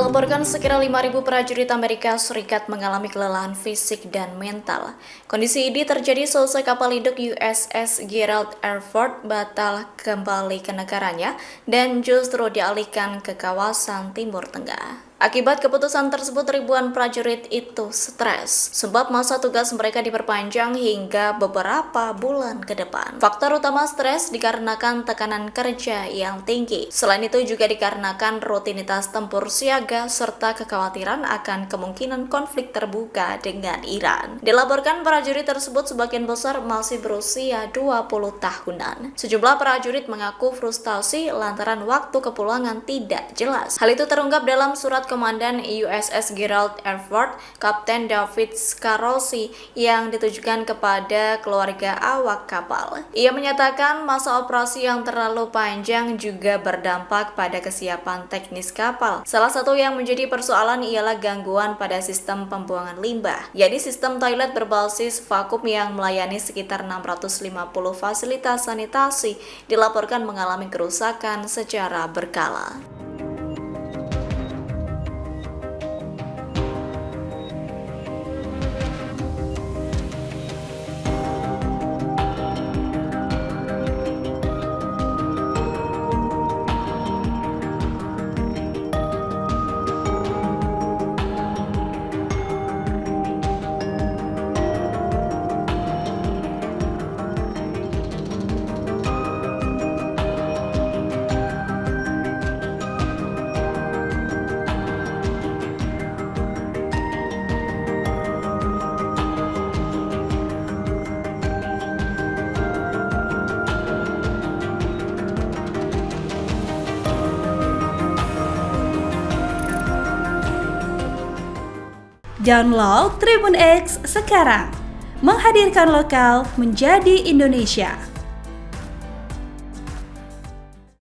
Dilaporkan sekira 5.000 prajurit Amerika Serikat mengalami kelelahan fisik dan mental. Kondisi ini terjadi selesai kapal induk USS Gerald R. Ford batal kembali ke negaranya dan justru dialihkan ke kawasan Timur Tengah. Akibat keputusan tersebut, ribuan prajurit itu stres, sebab masa tugas mereka diperpanjang hingga beberapa bulan ke depan. Faktor utama stres dikarenakan tekanan kerja yang tinggi. Selain itu juga dikarenakan rutinitas tempur siaga serta kekhawatiran akan kemungkinan konflik terbuka dengan Iran. Dilaporkan prajurit tersebut sebagian besar masih berusia 20 tahunan. Sejumlah prajurit mengaku frustasi lantaran waktu kepulangan tidak jelas. Hal itu terungkap dalam surat Komandan USS Gerald R. Ford, Kapten David Scarosi, yang ditujukan kepada keluarga awak kapal. Ia menyatakan masa operasi yang terlalu panjang juga berdampak pada kesiapan teknis kapal. Salah satu yang menjadi persoalan ialah gangguan pada sistem pembuangan limbah, yaitu sistem toilet berbasis vakum yang melayani sekitar 650 fasilitas sanitasi dilaporkan mengalami kerusakan secara berkala. Download Tribun X sekarang, menghadirkan lokal menjadi Indonesia.